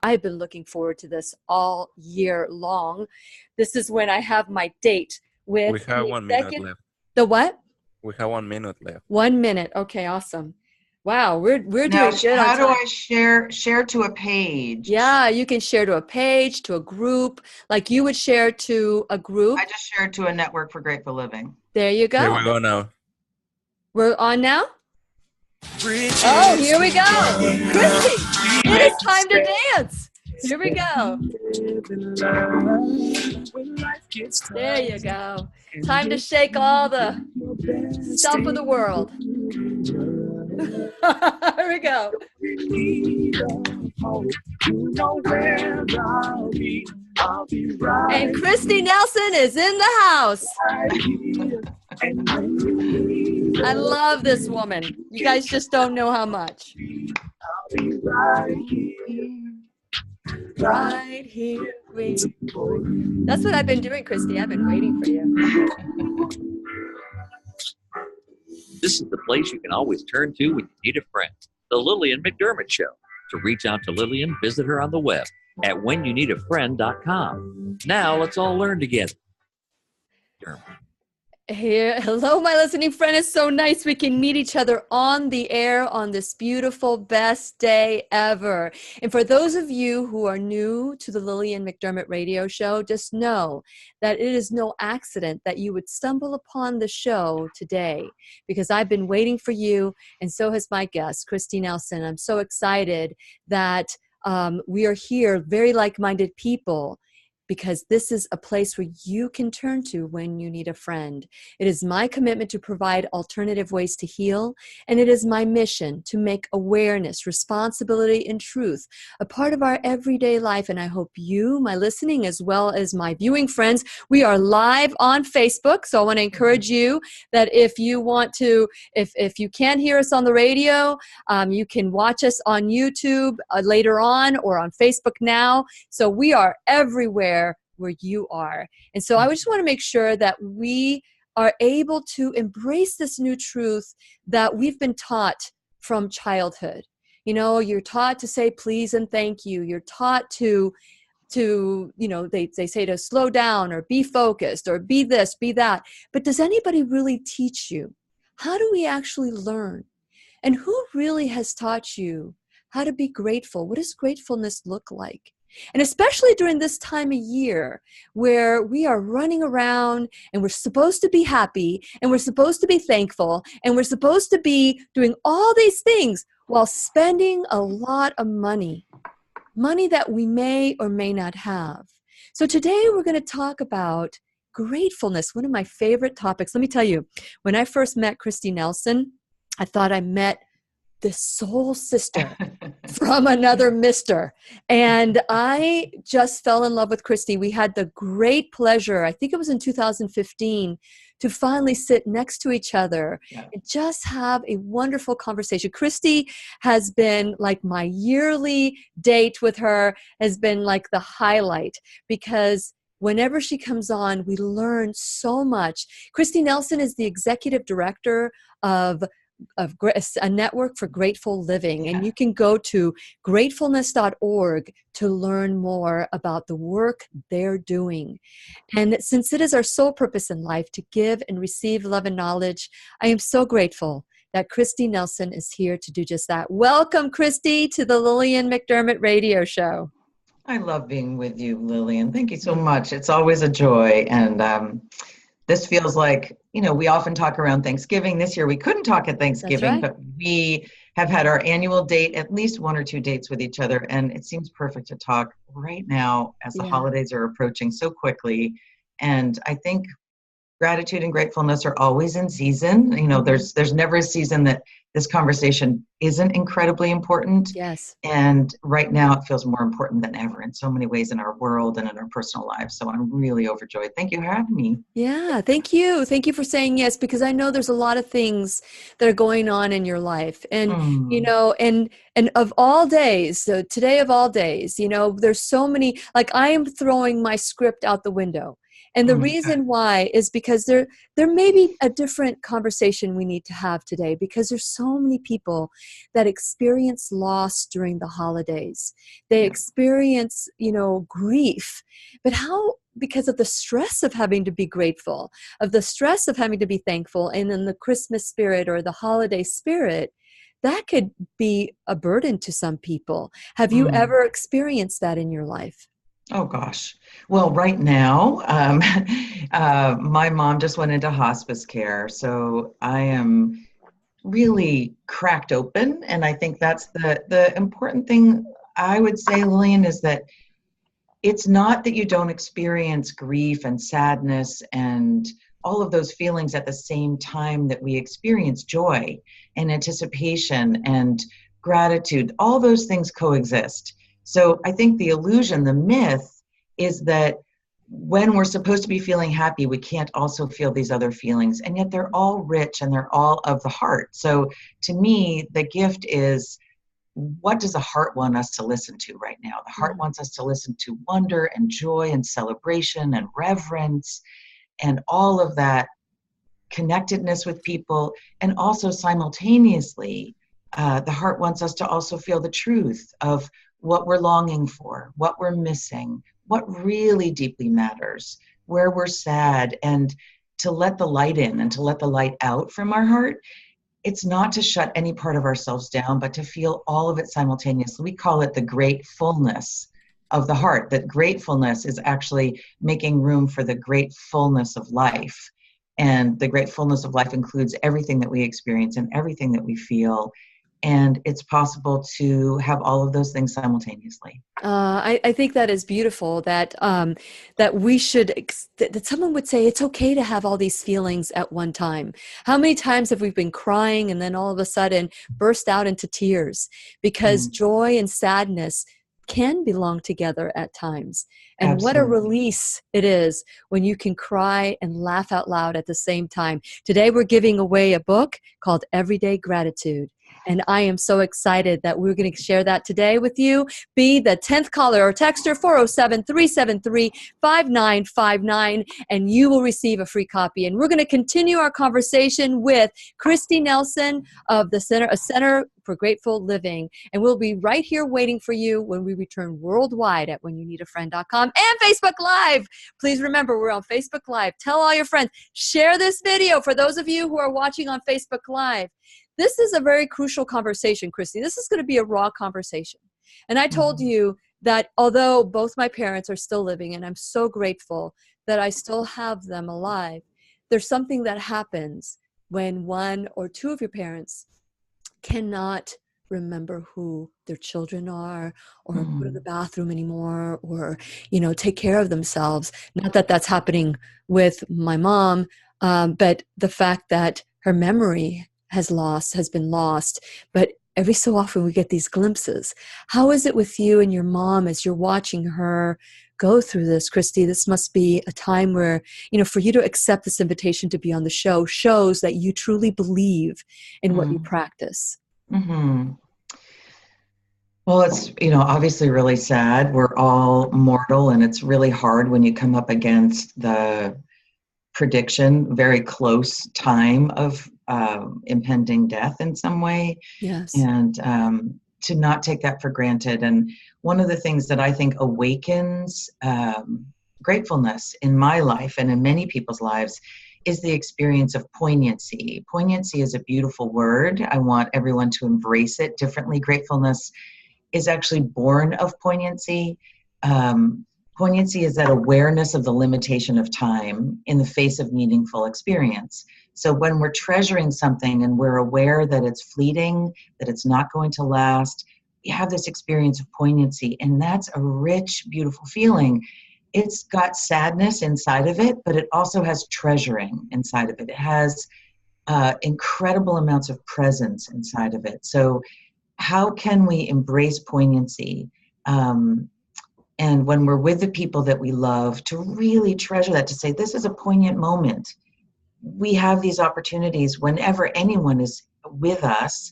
I've been looking forward to this all year long. This is when I have my date We with have the 1 minute executive. left. The what? We have 1 minute left. 1 minute. Okay, awesome. Wow, we're Now, doing good on how do time. I share to a page? Yeah, you can share to a page, to a group, like you would share to a group. I just shared to a network for Grateful Living. There you Here we go. go now. We're on now? Oh, here we go. Kristi, it is time to dance. Here we go. There you go. Time to shake all the stuff of the world. Here we go. And Kristi Nelson is in the house. I love this woman. You guys just don't know how much. Right here. That's what I've been doing, Kristi. I've been waiting for you. This is the place you can always turn to when you need a friend. The Lillian McDermott Show. To reach out to Lillian, visit her on the web at whenyouneedafriend.com. Now let's all learn together. Here, hello, my listening friend. It's so nice we can meet each other on the air on this beautiful, best day ever. And for those of you who are new to the Lillian McDermott radio show, just know that it is no accident that you would stumble upon the show today, because I've been waiting for you, and so has my guest, Kristi Nelson. I'm so excited that we are here, very like-minded people, because this is a place where you can turn to when you need a friend. It is my commitment to provide alternative ways to heal, and it is my mission to make awareness, responsibility, and truth a part of our everyday life. And I hope you, my listening, as well as my viewing friends, we are live on Facebook, so I want to encourage you that if you want to, if you can't hear us on the radio, you can watch us on YouTube later on, or on Facebook now. So we are everywhere where you are. And so I just want to make sure that we are able to embrace this new truth that we've been taught from childhood. You know, you're taught to say please and thank you. You're taught to you know, they say to slow down or be focused or be this, be that. But does anybody really teach you? How do we actually learn? And who really has taught you how to be grateful? What does gratefulness look like? And especially during this time of year where we are running around and we're supposed to be happy and we're supposed to be thankful and we're supposed to be doing all these things while spending a lot of money that we may or may not have. So today we're going to talk about gratefulness, one of my favorite topics. Let me tell you, when I first met Kristi Nelson, I thought I met the soul sister from another mister. And I just fell in love with Kristi. We had the great pleasure, I think it was in 2015, to finally sit next to each other and just have a wonderful conversation. Kristi has been like my yearly date with her, has been like the highlight, because whenever she comes on, we learn so much. Kristi Nelson is the executive director of a network for grateful living. And you can go to gratefulness.org to learn more about the work they're doing. And since it is our sole purpose in life to give and receive love and knowledge, I am so grateful that Kristi Nelson is here to do just that. Welcome, Kristi, to the Lillian McDermott radio show. I love being with you, Lillian. Thank you so much. It's always a joy. And this feels like, you know, we often talk around Thanksgiving. This year we couldn't talk at Thanksgiving, but we have had our annual date, at least 1 or 2 dates with each other. And it seems perfect to talk right now as the holidays are approaching so quickly. And I think gratitude and gratefulness are always in season. You know, there's never a season that this conversation isn't incredibly important. Yes. And right now it feels more important than ever in so many ways in our world and in our personal lives. So I'm really overjoyed. Thank you for having me. Yeah, thank you. Thank you for saying yes, because I know there's a lot of things that are going on in your life. And, you know, and of all days, so today of all days, you know, there's so many, like I am throwing my script out the window. And the Oh my reason God. why is because there may be a different conversation we need to have today, because there's so many people that experience loss during the holidays. They Yeah. experience, grief. But how, because of the stress of having to be grateful, of the stress of having to be thankful, and then the Christmas spirit or the holiday spirit, that could be a burden to some people. Have you Mm. ever experienced that in your life? Oh gosh. Well, right now, my mom just went into hospice care, so I am really cracked open. And I think that's the important thing I would say, Lillian, is that it's not that you don't experience grief and sadness and all of those feelings at the same time that we experience joy and anticipation and gratitude. All those things coexist. So I think the illusion, the myth, is that when we're supposed to be feeling happy, we can't also feel these other feelings. And yet they're all rich and they're all of the heart. So to me, the gift is, what does the heart want us to listen to right now? The heart wants us to listen to wonder and joy and celebration and reverence and all of that connectedness with people. And also simultaneously, the heart wants us to also feel the truth of what we're longing for, what we're missing, what really deeply matters, where we're sad, and to let the light in and to let the light out from our heart. It's not to shut any part of ourselves down, but to feel all of it simultaneously. We call it the gratefulness of the heart. That gratefulness is actually making room for the gratefulness of life. And the gratefulness of life includes everything that we experience and everything that we feel. And it's possible to have all of those things simultaneously. I think that is beautiful, that that we should that someone would say it's okay to have all these feelings at one time. How many times have we been crying and then all of a sudden burst out into tears? Because joy and sadness can belong together at times. And what a Absolutely. release it is when you can cry and laugh out loud at the same time. Today we're giving away a book called Everyday Gratitude. And I am so excited that we're going to share that today with you. Be the 10th caller or texter, 407-373-5959, and you will receive a free copy. And we're going to continue our conversation with Kristi Nelson of the Center for Grateful Living. And we'll be right here waiting for you when we return worldwide at whenyouneedafriend.com and Facebook Live. Please remember, we're on Facebook Live. Tell all your friends. Share this video for those of you who are watching on Facebook Live. This is a very crucial conversation, Kristi. This is going to be a raw conversation. And I told you that although both my parents are still living, and I'm so grateful that I still have them alive, there's something that happens when one or two of your parents cannot remember who their children are, or go to the bathroom anymore, or, take care of themselves. Not that that's happening with my mom, but the fact that her memory has been lost, but every so often we get these glimpses. How is it with you and your mom as you're watching her go through this, Kristi? This must be a time where, for you to accept this invitation to be on the show shows that you truly believe in what you practice. Mm-hmm. Well, it's, obviously really sad. We're all mortal, and it's really hard when you come up against the prediction, very close time of impending death in some way. Yes. And to not take that for granted. And one of the things that I think awakens gratefulness in my life and in many people's lives is the experience of poignancy. Poignancy is a beautiful word. I want everyone to embrace it differently. Gratefulness is actually born of poignancy. Poignancy is that awareness of the limitation of time in the face of meaningful experience. So when we're treasuring something and we're aware that it's fleeting, that it's not going to last, you have this experience of poignancy, and that's a rich, beautiful feeling. It's got sadness inside of it, but it also has treasuring inside of it. It has incredible amounts of presence inside of it. So how can we embrace poignancy? And when we're with the people that we love, to really treasure that, to say, this is a poignant moment. We have these opportunities whenever anyone is with us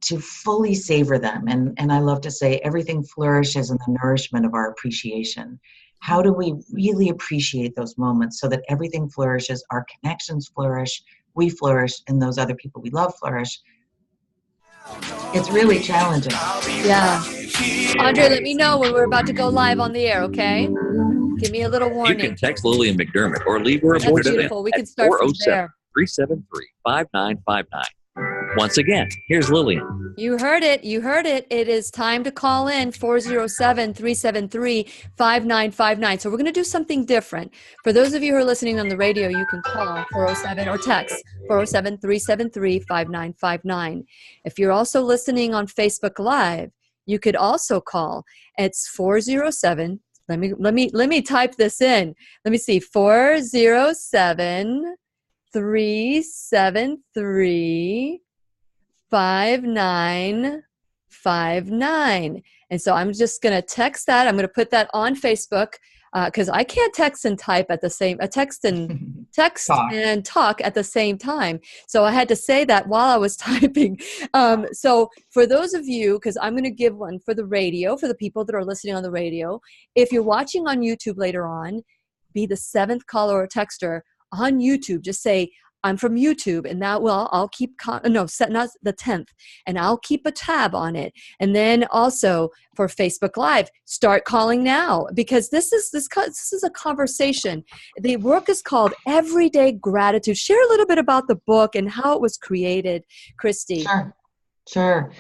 to fully savor them. And I love to say everything flourishes in the nourishment of our appreciation. How do we really appreciate those moments so that everything flourishes, our connections flourish, we flourish, and those other people we love flourish? It's really challenging. Yeah. Andre, let me know when we're about to go live on the air, okay? Give me a little warning. You can text Lillian McDermott or leave her a That's voice beautiful. We at can start from there. 407-373-5959. Once again, here's Lillian. You heard it. You heard it. It is time to call in 407-373-5959. So we're going to do something different. For those of you who are listening on the radio, you can call 407 or text 407-373-5959. If you're also listening on Facebook Live, you could also call. It's 407. Let me type this in. Let me see. 407-373 5959. And so I'm just going to text that. I'm going to put that on Facebook because I can't text and type at the same, text and talk at the same time. So I had to say that while I was typing. So for those of you, because I'm going to give one for the radio, for the people that are listening on the radio, if you're watching on YouTube later on, be the 7th caller or texter on YouTube. Just say, I'm from YouTube, and that I'll keep not the 10th, and I'll keep a tab on it. And then also for Facebook Live, start calling now, because this is a conversation. The work is called Everyday Gratitude. Share a little bit about the book and how it was created, Kristi. Sure.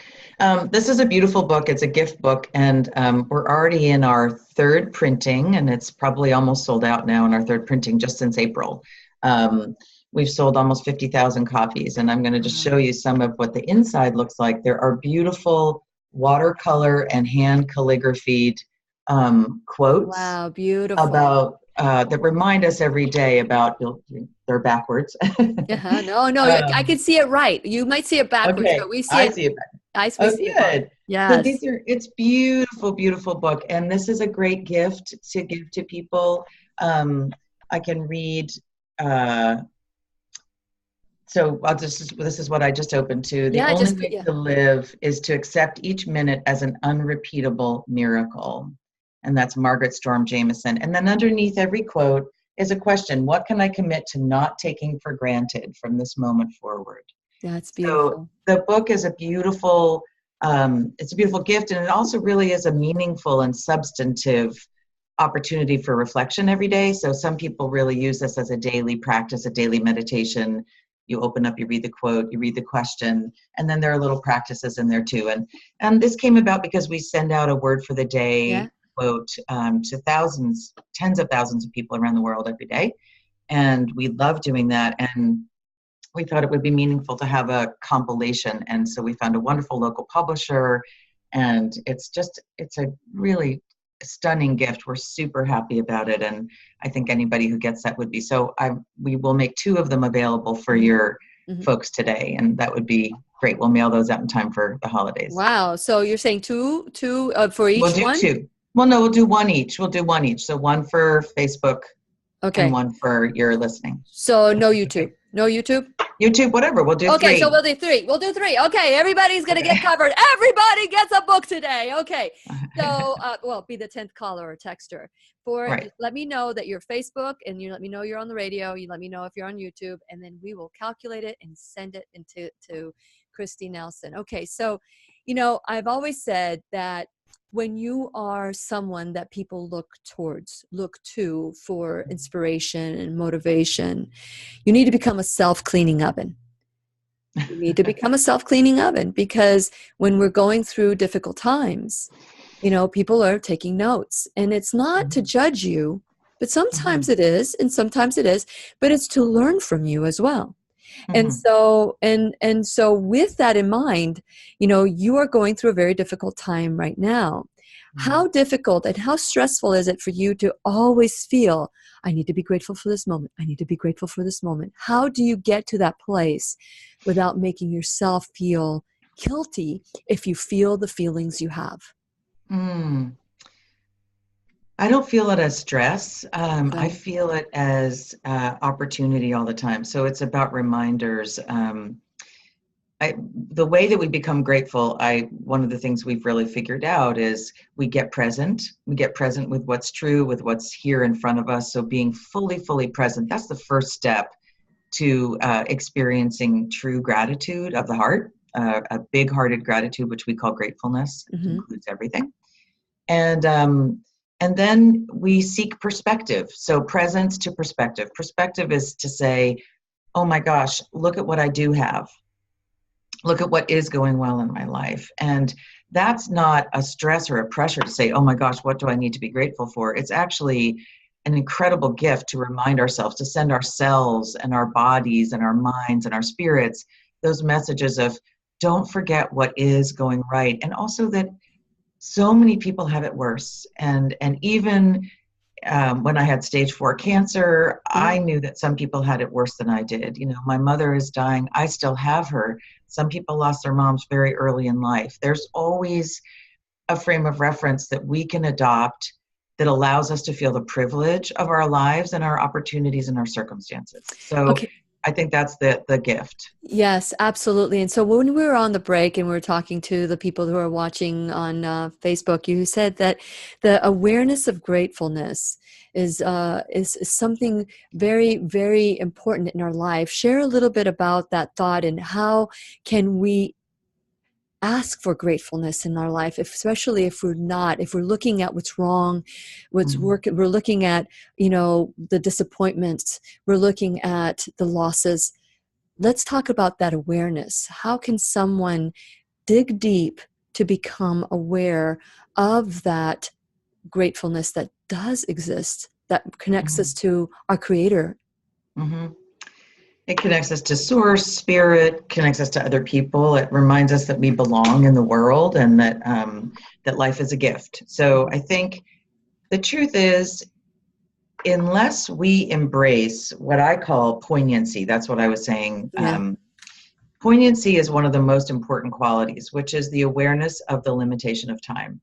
This is a beautiful book. It's a gift book, and we're already in our 3rd printing, and it's probably almost sold out now in our 3rd printing just since April. We've sold almost 50,000 copies, and I'm going to just show you some of what the inside looks like. There are beautiful watercolor and hand calligraphied quotes. Wow, beautiful. About that remind us every day about, they're backwards. I can see it right. You might see it backwards, okay. But we see I it. see it backwards. I see it. Yes. So it's beautiful, beautiful book, and this is a great gift to give to people. I can read. So this is what I just opened to. The only way to live is to accept each minute as an unrepeatable miracle. And that's Margaret Storm Jameson. And then underneath every quote is a question. What can I commit to not taking for granted from this moment forward? That's beautiful. So the book is a beautiful, it's a beautiful gift. And it also really is a meaningful and substantive opportunity for reflection every day. So some people really use this as a daily practice, a daily meditation. You open up, you read the quote, you read the question, and then there are little practices in there too. And this came about because we send out a word for the day quote to thousands, tens of thousands of people around the world every day. And we love doing that. And we thought it would be meaningful to have a compilation. And so we found a wonderful local publisher, and it's a really stunning gift. We're super happy about it, and I think anybody who gets that would be. So we will make 2 of them available for your folks today, and that would be great. We'll mail those out in time for the holidays. Wow! So you're saying two for each one? We'll do 2. Well, no, we'll do one each. We'll do one each. So one for Facebook, and one for your listening. So no YouTube. No YouTube? YouTube, whatever. We'll do 3. Okay, so we'll do 3. We'll do 3. Okay, everybody's going to get covered. Everybody gets a book today. Okay. So, be the 10th caller or texter. Let me know that you're Facebook, and you let me know you're on the radio. You let me know if you're on YouTube, and then we will calculate it and send it to Kristi Nelson. Okay, so, I've always said that when you are someone that people look to for inspiration and motivation, you need to become a self-cleaning oven. You need to become a self-cleaning oven, because when we're going through difficult times, people are taking notes, and it's not to judge you, but sometimes it is, and sometimes it is, but it's to learn from you as well. And so with that in mind, you are going through a very difficult time right now. How difficult and how stressful is it for you to always feel, I need to be grateful for this moment. I need to be grateful for this moment. How do you get to that place without making yourself feel guilty if you feel the feelings you have? I don't feel it as stress. I feel it as opportunity all the time. So it's about reminders. the way that we become grateful, one of the things we've really figured out is we get present with what's true, with what's here in front of us. So being fully present, that's the first step to experiencing true gratitude of the heart, a big-hearted gratitude, which we call gratefulness. It includes everything. And then we seek perspective. So presence to perspective. Perspective is to say, oh my gosh, look at what I do have. Look at what is going well in my life. And that's not a stress or a pressure to say, oh my gosh, what do I need to be grateful for? It's actually an incredible gift to remind ourselves, to send ourselves and our bodies and our minds and our spirits those messages of don't forget what is going right. And also that so many people have it worse. And even when I had stage 4 cancer, I knew that some people had it worse than I did. You know, my mother is dying. I still have her. Some people lost their moms very early in life. There's always a frame of reference that we can adopt that allows us to feel the privilege of our lives and our opportunities and our circumstances. So I think that's the gift. Yes, absolutely. And so when we were on the break and we were talking to the people who are watching on Facebook, you said that the awareness of gratefulness is something very, very important in our life. Share a little bit about that thought and how can we ask for gratefulness in our life, especially if we're looking at what's wrong, what's working, we're looking at, the disappointments, we're looking at the losses. Let's talk about that awareness. How can someone dig deep to become aware of that gratefulness that does exist, that connects us to our Creator? It connects us to source, spirit, connects us to other people. It reminds us that we belong in the world and that that life is a gift. So I think the truth is, unless we embrace what I call poignancy, that's what I was saying. Yeah. Poignancy is one of the most important qualities, which is the awareness of the limitation of time.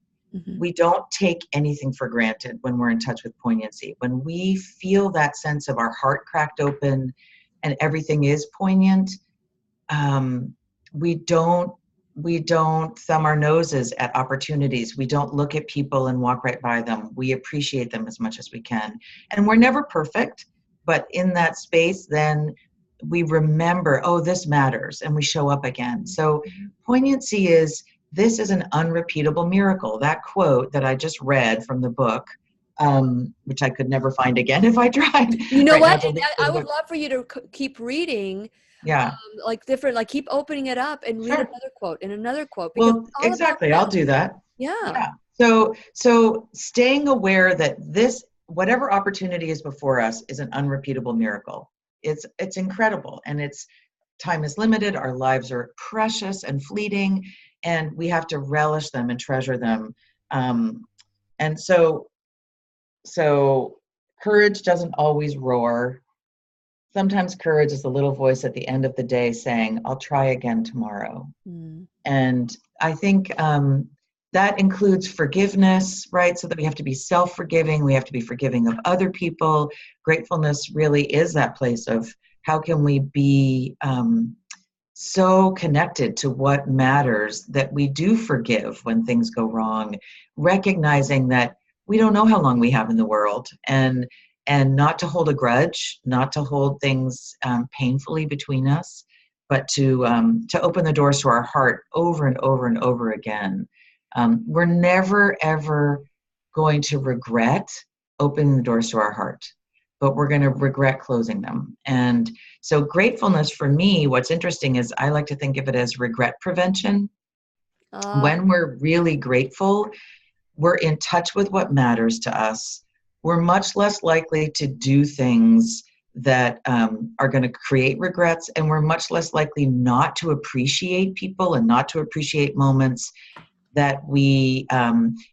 We don't take anything for granted when we're in touch with poignancy. When we feel that sense of our heart cracked open and everything is poignant, we don't thumb our noses at opportunities. We don't look at people and walk right by them. We appreciate them as much as we can. And we're never perfect, but in that space, then we remember, oh, this matters, and we show up again. So poignancy this is an unrepeatable miracle. That quote that I just read from the book, which I could never find again if I tried. You know what? And I would love for you to keep reading. Yeah. Keep opening it up and read another quote and another quote. Well, exactly. I'll do that. Yeah. So staying aware that whatever opportunity is before us is an unrepeatable miracle. It's incredible. And time is limited. Our lives are precious and fleeting, and we have to relish them and treasure them. And so courage doesn't always roar. Sometimes courage is the little voice at the end of the day saying, I'll try again tomorrow. And I think that includes forgiveness, right? So that we have to be self-forgiving. We have to be forgiving of other people. Gratefulness really is that place of how can we be so connected to what matters that we do forgive when things go wrong, recognizing that we don't know how long we have in the world, and not to hold a grudge, not to hold things painfully between us, but to open the doors to our heart over and over and over again. We're never, ever going to regret opening the doors to our heart, but we're going to regret closing them. And so gratefulness for me, what's interesting is I like to think of it as regret prevention. When we're really grateful, we're in touch with what matters to us. We're much less likely to do things that are going to create regrets, and we're much less likely not to appreciate people and not to appreciate moments that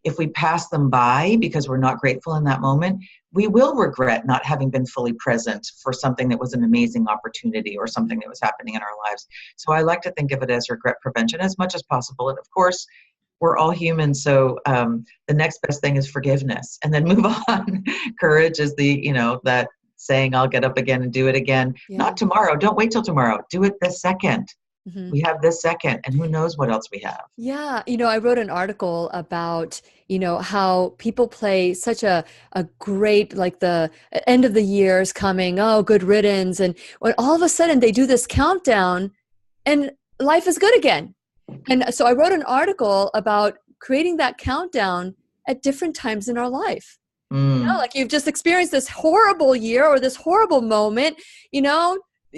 if we pass them by because we're not grateful in that moment, we will regret not having been fully present for something that was an amazing opportunity or something that was happening in our lives. So I like to think of it as regret prevention as much as possible. And of course, we're all human, so the next best thing is forgiveness, and then move on. Courage is that saying, I'll get up again and do it again. Yeah. Not tomorrow. Don't wait till tomorrow. Do it this second. Mm-hmm. We have this second, and who knows what else we have. Yeah. I wrote an article about, how people play such a great, like the end of the year is coming. Oh, good riddance. And when all of a sudden they do this countdown and life is good again. And so I wrote an article about creating that countdown at different times in our life. Like you've just experienced this horrible year or this horrible moment, you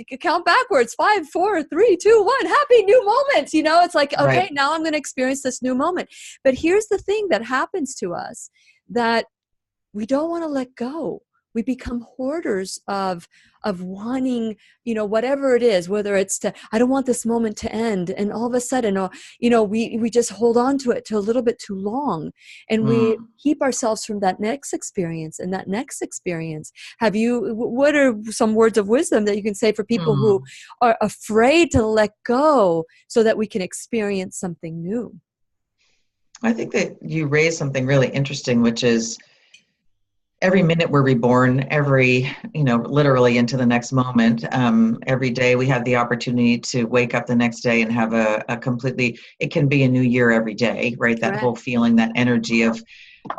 can count backwards, 5, 4, 3, 2, 1, happy new moment. It's like, okay, Right. now I'm going to experience this new moment. But here's the thing that happens to us, that we don't want to let go. We become hoarders of wanting, whatever it is, whether it's I don't want this moment to end. And all of a sudden, we just hold on to it to a little bit too long. And we keep ourselves from that next experience and that next experience. What are some words of wisdom that you can say for people who are afraid to let go so that we can experience something new? I think that you raised something really interesting, which is every minute we're reborn, literally into the next moment. Every day we have the opportunity to wake up the next day and have a completely, it can be a new year every day, right? That whole feeling, that energy of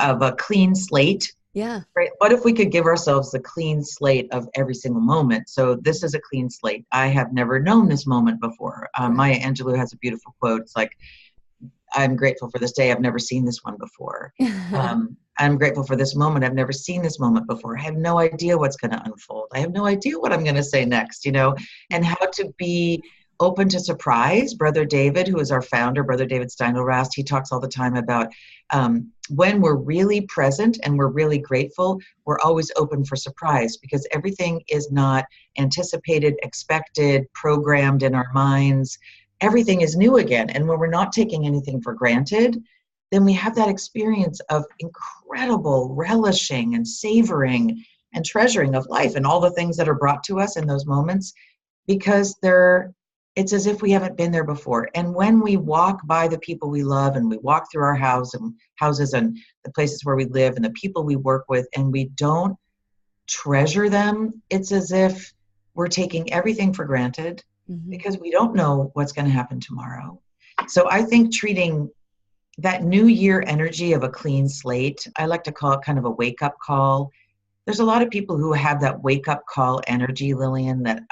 a clean slate. Yeah. Right. What if we could give ourselves the clean slate of every single moment? So this is a clean slate. I have never known this moment before. Maya Angelou has a beautiful quote. It's like, I'm grateful for this day. I've never seen this one before. I'm grateful for this moment. I've never seen this moment before. I have no idea what's going to unfold. I have no idea what I'm going to say next, and how to be open to surprise. Brother David, who is our founder, Brother David Steinelrast, he talks all the time about when we're really present and we're really grateful, we're always open for surprise, because everything is not anticipated, expected, programmed in our minds. Everything is new again. And when we're not taking anything for granted, then we have that experience of incredible relishing and savoring and treasuring of life and all the things that are brought to us in those moments, because it's as if we haven't been there before. And when we walk by the people we love, and we walk through our houses and the places where we live and the people we work with, and we don't treasure them, it's as if we're taking everything for granted, because we don't know what's going to happen tomorrow. So I think treating that new year energy of a clean slate, I like to call it kind of a wake-up call. There's a lot of people who have that wake-up call energy, Lillian, that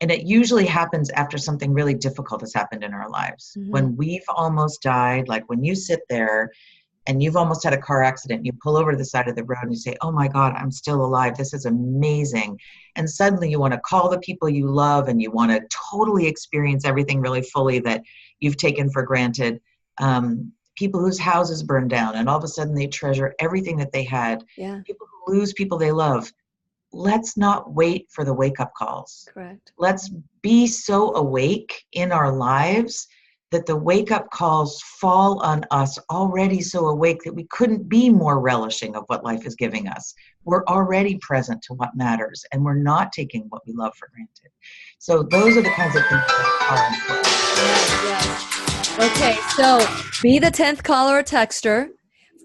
and it usually happens after something really difficult has happened in our lives. When we've almost died, like when you sit there and you've almost had a car accident, you pull over to the side of the road and you say, oh my God, I'm still alive. This is amazing. And suddenly you want to call the people you love, and you want to totally experience everything really fully that you've taken for granted. People whose houses burned down, and all of a sudden they treasure everything that they had. Yeah. People who lose people they love. Let's not wait for the wake-up calls. Correct. Let's be so awake in our lives that the wake-up calls fall on us already so awake that we couldn't be more relishing of what life is giving us. We're already present to what matters, and we're not taking what we love for granted. So those are the kinds of things that are important. Okay, so be the 10th caller or texter,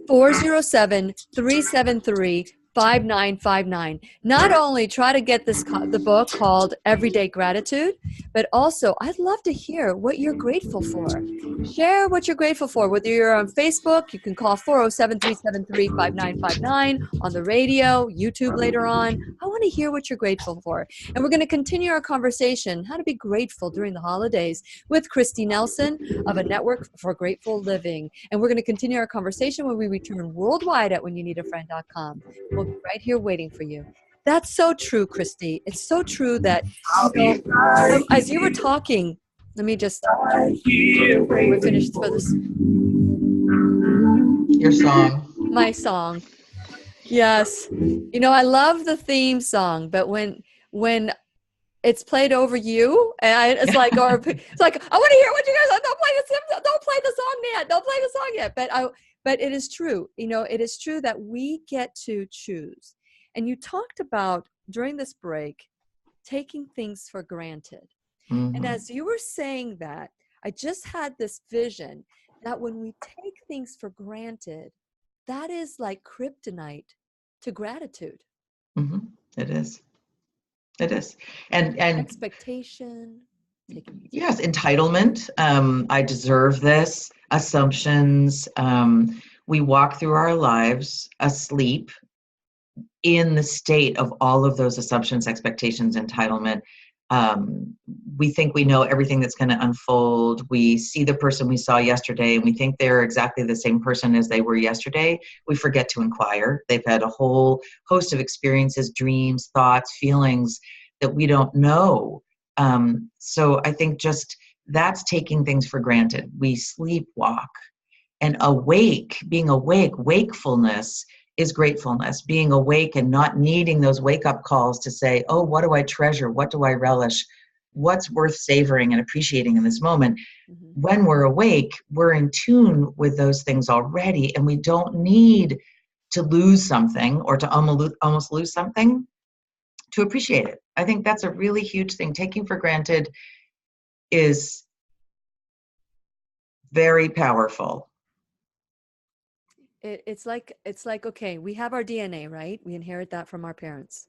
407-373-5959. Not only try to get the book called Everyday Gratitude, but also I'd love to hear what you're grateful for. Share what you're grateful for. Whether you're on Facebook, you can call 407-373-5959, on the radio, YouTube later on. I want to hear what you're grateful for. And we're going to continue our conversation, how to be grateful during the holidays, with Kristi Nelson of a Network for Grateful Living. And we're going to continue our conversation when we return worldwide at whenyounneedafriend.com. We'll be right here waiting for you. That's so true, Kristi. It's so true that, as you were talking, let me just, we're finished for this. Your song. My song. Yes. I love the theme song, but when it's played over you, and it's like, I want to hear what you guys, don't play the song yet. Don't play the song yet. But it is true. It is true that we get to choose. And you talked about, during this break, taking things for granted. And as you were saying that, I just had this vision that when we take things for granted, that is like kryptonite to gratitude. It is. It is. And expectation. Yes, entitlement. I deserve this. Assumptions. We walk through our lives asleep in the state of all of those assumptions, expectations, entitlement. We think we know everything that's going to unfold. We see the person we saw yesterday and we think they're exactly the same person as they were yesterday. We forget to inquire. They've had a whole host of experiences, dreams, thoughts, feelings that we don't know. So I think just that's taking things for granted. We sleepwalk. And being awake, wakefulness is gratefulness. Being awake and not needing those wake-up calls to say, oh, what do I treasure? What do I relish? What's worth savoring and appreciating in this moment? Mm-hmm. When we're awake, we're in tune with those things already, and we don't need to lose something or to almost lose something to appreciate it. I think that's a really huge thing. Taking for granted is very powerful. It's like, okay, we have our DNA, right? We inherit that from our parents,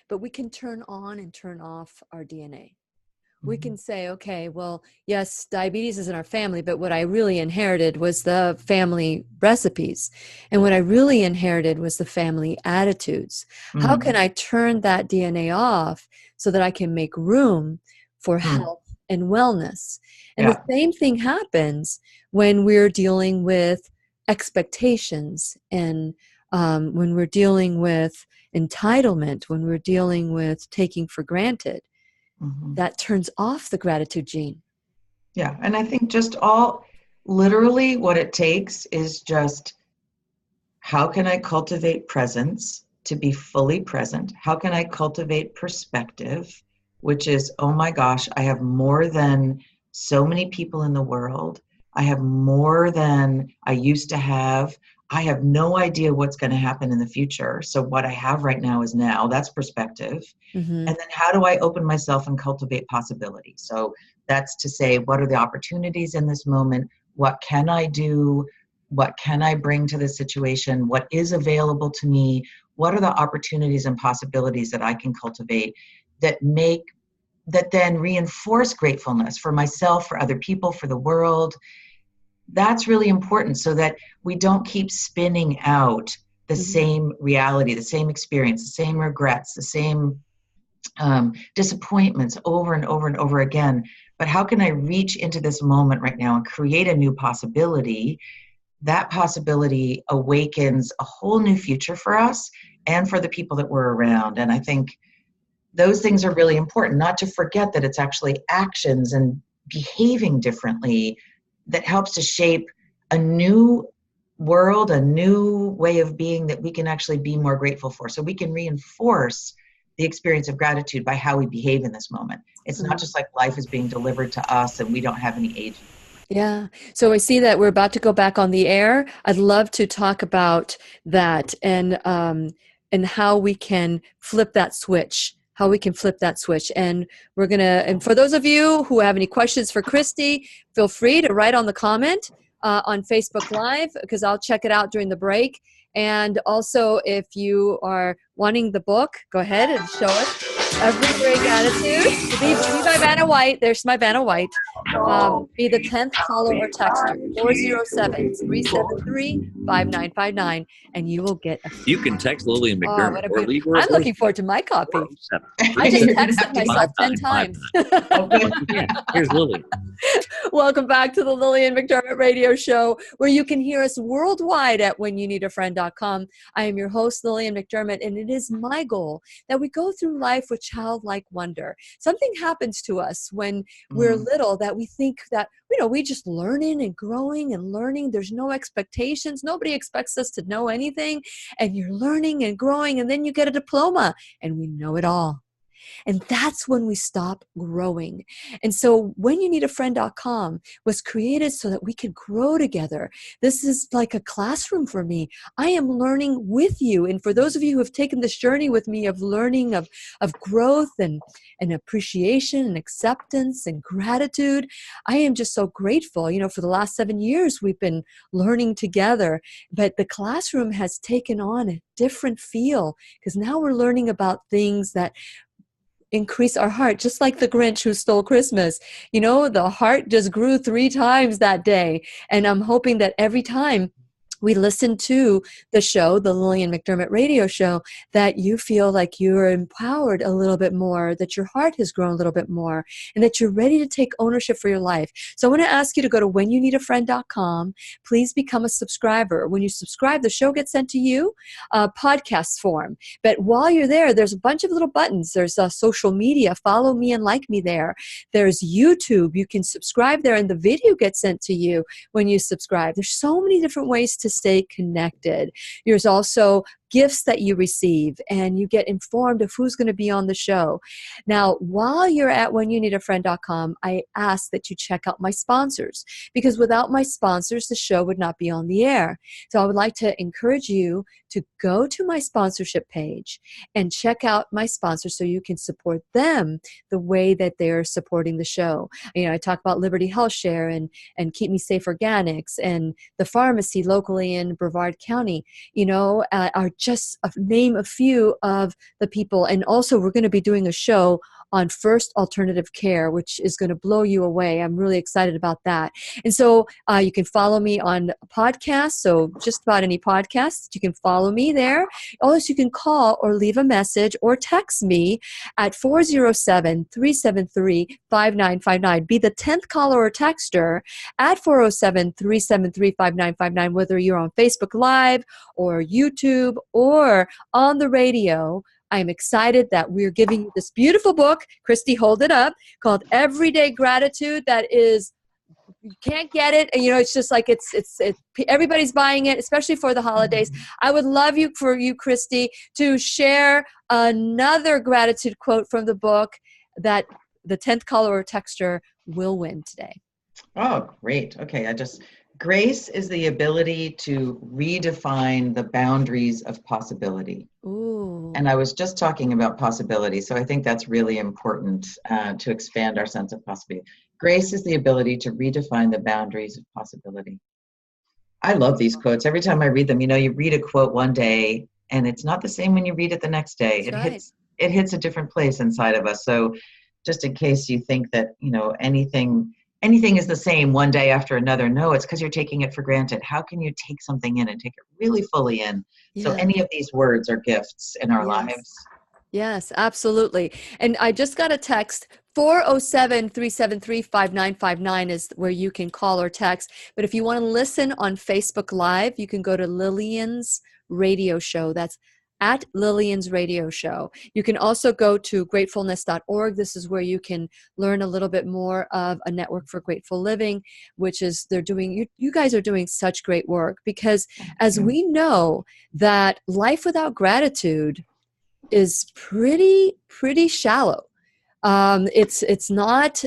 but we can turn on and turn off our DNA. Mm-hmm. We can say, okay, well, yes, diabetes is in our family, but what I really inherited was the family recipes. And what I really inherited was the family attitudes. Mm-hmm. How can I turn that DNA off so that I can make room for health and wellness? And the same thing happens when we're dealing with expectations and when we're dealing with entitlement, when we're dealing with taking for granted, that turns off the gratitude gene. Yeah, and I think just literally what it takes is just, how can I cultivate presence to be fully present? How can I cultivate perspective, which is, oh my gosh, I have more than so many people in the world. I have more than I used to have. I have no idea what's going to happen in the future. So what I have right now is now. That's perspective. Mm-hmm. And then how do I open myself and cultivate possibility? So that's to say, what are the opportunities in this moment? What can I do? What can I bring to the situation? What is available to me? What are the opportunities and possibilities that I can cultivate that then reinforce gratefulness for myself, for other people, for the world? That's really important, so that we don't keep spinning out the same reality, the same experience, the same regrets, the same disappointments over and over and over again. But how can I reach into this moment right now and create a new possibility? That possibility awakens a whole new future for us and for the people that we're around. And I think those things are really important, not to forget that it's actually actions and behaving differently that helps to shape a new world, a new way of being that we can actually be more grateful for. So we can reinforce the experience of gratitude by how we behave in this moment. It's not just like life is being delivered to us and we don't have any agency. Yeah. So I see that we're about to go back on the air. I'd love to talk about that and how we can flip that switch. And we're going to, and for those of you who have any questions for Kristi, feel free to write on the comment on Facebook Live, because I'll check it out during the break. And also, if you are wanting the book, go ahead and show us. Every Gratitude. Be my Vanna White. There's my Vanna White. Be the 10th caller or texter, 407-373-5959, and you will get You can text Lillian McDermott or leave her. I'm looking forward to my copy. I just texted myself 10 times. Yeah, here's Lillian. Welcome back to the Lillian McDermott Radio Show, where you can hear us worldwide at whenyouneedafriend.com. I am your host, Lillian McDermott, and it is my goal that we go through life with childlike wonder. Something happens to us when we're little that we think that, we just learning and growing and learning. There's no expectations. Nobody expects us to know anything. And you're learning and growing, and then you get a diploma and we know it all. And that's when we stop growing. And so whenyouneedafriend.com was created so that we could grow together. This is like a classroom for me. I am learning with you. And for those of you who have taken this journey with me of learning, of growth and appreciation and acceptance and gratitude, I am just so grateful. For the last 7 years, we've been learning together, but the classroom has taken on a different feel, because now we're learning about things that increase our heart, just like the Grinch who stole Christmas. You know, the heart just grew 3 times that day. And I'm hoping that every time we listen to the show, the Lillian McDermott radio show, that you feel like you're empowered a little bit more, that your heart has grown a little bit more, and that you're ready to take ownership for your life. So I want to ask you to go to whenyouneedafriend.com. Please become a subscriber. When you subscribe, the show gets sent to you, podcast form. But while you're there, there's a bunch of little buttons. There's social media. Follow me and like me there. There's YouTube. You can subscribe there, and the video gets sent to you when you subscribe. There's so many different ways to stay connected. There's also gifts that you receive, and you get informed of who's going to be on the show. Now, while you're at whenyouneedafriend.com, I ask that you check out my sponsors, because without my sponsors, the show would not be on the air. So I would like to encourage you to go to my sponsorship page and check out my sponsors so you can support them the way that they're supporting the show. You know, I talk about Liberty Health Share and Keep Me Safe Organics and the pharmacy locally in Brevard County, you know, are just name a few of the people. And also we're going to be doing a show on First Alternative Care, which is going to blow you away. I'm really excited about that. And so you can follow me on podcasts. So just about any podcast, you can follow me there. Also, you can call or leave a message or text me at 407-373-5959. Be the 10th caller or texter at 407-373-5959, whether you're on Facebook Live or YouTube or on the radio. I'm excited that we're giving you this beautiful book, Kristi, hold it up, called Everyday Gratitude. That is, you can't get it. And, you know, it's just like it's everybody's buying it, especially for the holidays. I would love for you, Kristi, to share another gratitude quote from the book that the 10th caller or texter will win today. Oh, great. Okay. Grace is the ability to redefine the boundaries of possibility. Ooh. And I was just talking about possibility, so I think that's really important to expand our sense of possibility. Grace is the ability to redefine the boundaries of possibility. I love these quotes. Every time I read them, you know, you read a quote one day, and it's not the same when you read it the next day. It hits a different place inside of us. So just in case you think that, you know, anything is the same one day after another. No, it's because you're taking it for granted. How can you take something in and take it really fully in? Yeah. So any of these words are gifts in our lives. Yes, absolutely. And I just got a text. 407-373-5959 is where you can call or text. But if you want to listen on Facebook Live, you can go to Lillian's radio show. That's at Lillian's radio show. You can also go to gratefulness.org. This is where you can learn a little bit more of a network for grateful living, which is they're doing, you guys are doing such great work, because as we know that life without gratitude is pretty shallow. It's not,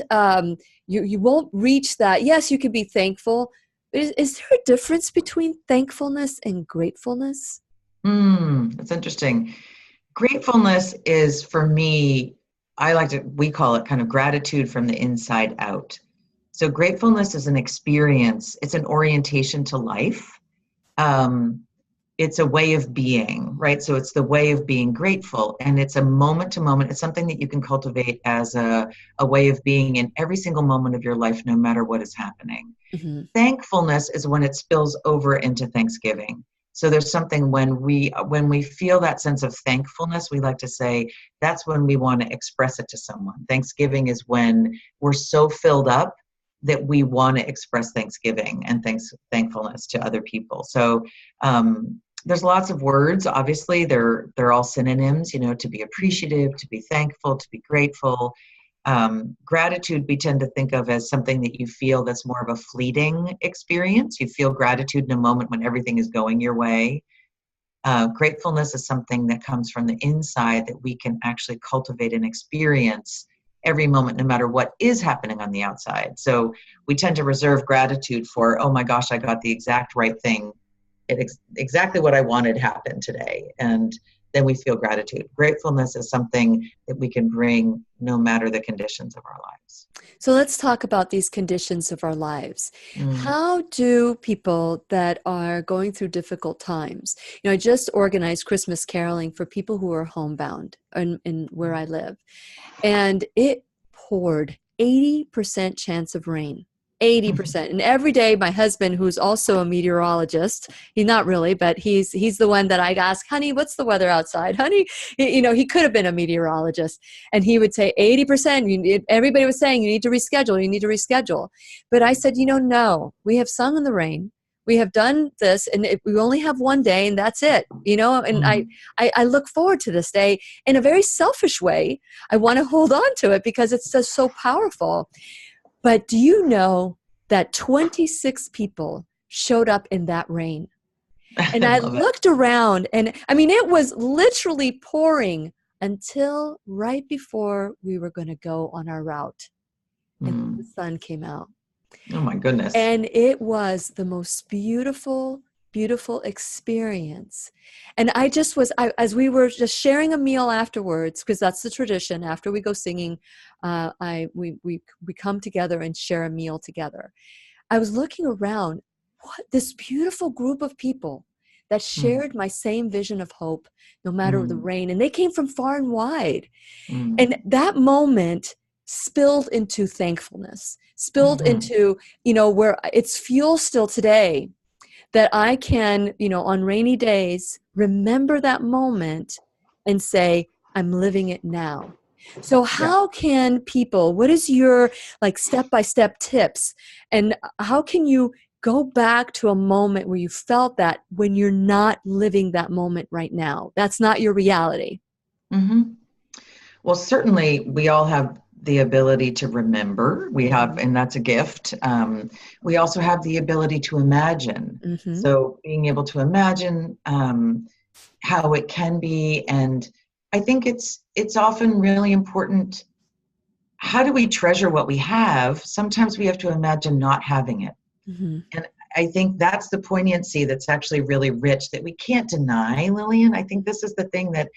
you won't reach that. Yes, you can be thankful. Is there a difference between thankfulness and gratefulness? That's interesting. Gratefulness is, for me, we call it kind of gratitude from the inside out. So gratefulness is an experience. It's an orientation to life. It's a way of being, right? So it's the way of being grateful, and it's a moment to moment. It's something that you can cultivate as a way of being in every single moment of your life, no matter what is happening. Mm-hmm. Thankfulness is when it spills over into Thanksgiving. So there's something when we feel that sense of thankfulness, we like to say that's when we want to express it to someone. Thanksgiving is when we're so filled up that we want to express Thanksgiving and thankfulness to other people. So there's lots of words. Obviously, they're all synonyms. You know, to be appreciative, to be thankful, to be grateful. Gratitude we tend to think of as something that you feel that's more of a fleeting experience. You feel gratitude in a moment when everything is going your way. Gratefulness is something that comes from the inside that we can actually cultivate and experience every moment, no matter what is happening on the outside. So we tend to reserve gratitude for, oh my gosh, I got the exact right thing. Exactly what I wanted happened today. And then we feel gratitude. Gratefulness is something that we can bring no matter the conditions of our lives. So let's talk about these conditions of our lives. Mm. How do people that are going through difficult times, I just organized Christmas caroling for people who are homebound in where I live, and it poured 80% chance of rain. 80%. And every day my husband, who's also a meteorologist, he's not really, but he's the one that I'd ask, honey, what's the weather outside? Honey, he could have been a meteorologist. And he would say 80%. Everybody was saying, you need to reschedule. But I said, no, we have sung in the rain. We have done this, and we only have one day, and that's it, and I look forward to this day in a very selfish way. I want to hold on to it because it's just so powerful. But do you know that 26 people showed up in that rain? And I looked around, and it was literally pouring until right before we were going to go on our route. And the sun came out. Oh my goodness. And it was the most beautiful, beautiful experience. And I just was, as we were just sharing a meal afterwards, because that's the tradition, after we go singing, we come together and share a meal together. I was looking around, this beautiful group of people that shared my same vision of hope, no matter the rain. And they came from far and wide. And that moment spilled into thankfulness, spilled into, where it's fuel still today, that I can, on rainy days, remember that moment and say, I'm living it now. So how can people, what is your step-by-step tips, and how can you go back to a moment where you felt that when you're not living that moment right now? That's not your reality. Well, certainly we all have the ability to remember. We have, and that's a gift. We also have the ability to imagine. So being able to imagine how it can be, and I think it's often really important. How do we treasure what we have? Sometimes we have to imagine not having it. And I think that's the poignancy that's actually really rich that we can't deny, Lillian. I think this is the thing that,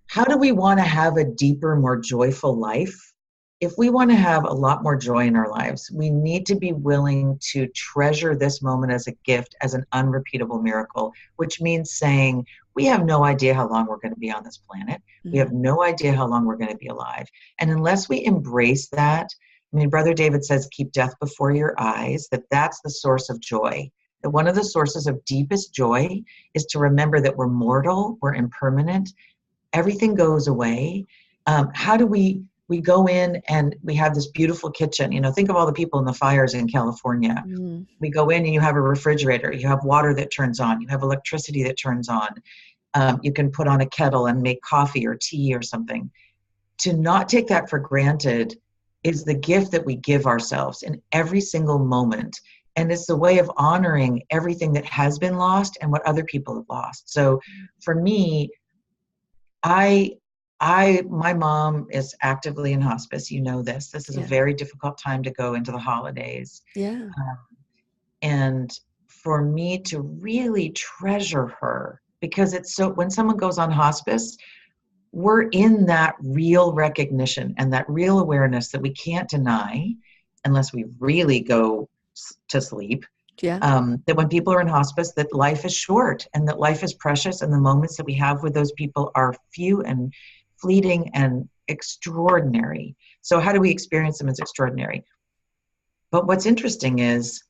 how do we want to have a deeper, more joyful life? If we want to have a lot more joy in our lives, we need to be willing to treasure this moment as a gift, as an unrepeatable miracle, which means saying, we have no idea how long we're going to be on this planet. We have no idea how long we're going to be alive. And unless we embrace that, Brother David says, keep death before your eyes, that's the source of joy. That one of the sources of deepest joy is to remember that we're mortal, we're impermanent, everything goes away. How do we go in and we have this beautiful kitchen? Think of all the people in the fires in California. We go in and you have a refrigerator, you have water that turns on, you have electricity that turns on. You can put on a kettle and make coffee or tea or something. To not take that for granted is the gift that we give ourselves in every single moment. And it's the way of honoring everything that has been lost and what other people have lost. So for me, my mom is actively in hospice. You know this. This is a very difficult time to go into the holidays. And for me to really treasure her, because it's so, when someone goes on hospice, we're in that real recognition and that real awareness that we can't deny unless we really go to sleep. That when people are in hospice, that life is short and that life is precious, and the moments that we have with those people are few and fleeting and extraordinary. So how do we experience them as extraordinary? But what's interesting is,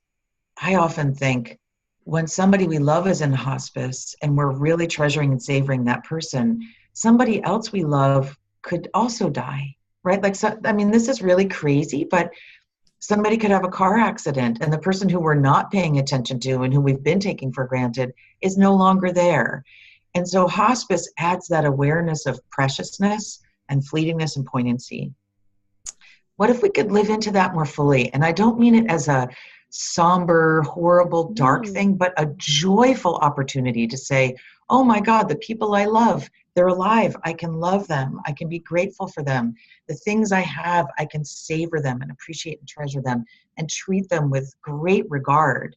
I often think when somebody we love is in hospice and we're really treasuring and savoring that person, somebody else we love could also die, right? This is really crazy, but somebody could have a car accident and the person who we're not paying attention to and who we've been taking for granted is no longer there. And so hospice adds that awareness of preciousness and fleetingness and poignancy. What if we could live into that more fully? And I don't mean it as a somber, horrible, dark thing, but a joyful opportunity to say, oh my God, the people I love, they're alive. I can love them. I can be grateful for them. The things I have, I can savor them and appreciate and treasure them and treat them with great regard.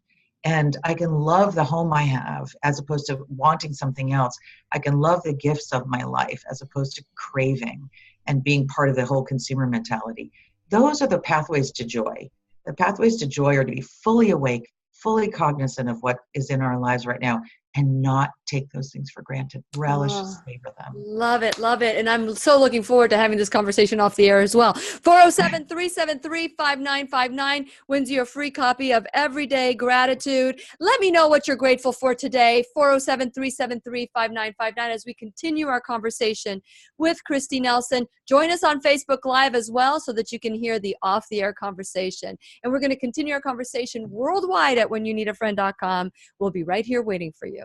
And I can love the home I have as opposed to wanting something else. I can love the gifts of my life as opposed to craving and being part of the whole consumer mentality. Those are the pathways to joy. The pathways to joy are to be fully awake, fully cognizant of what is in our lives right now, and not take those things for granted. Relish, savor them. Love it. Love it. And I'm so looking forward to having this conversation off the air as well. 407-373-5959 wins you a free copy of Everyday Gratitude. Let me know what you're grateful for today. 407-373-5959 as we continue our conversation with Kristi Nelson. Join us on Facebook Live as well so that you can hear the off-the-air conversation. And we're going to continue our conversation worldwide at whenyounneedafriend.com. We'll be right here waiting for you.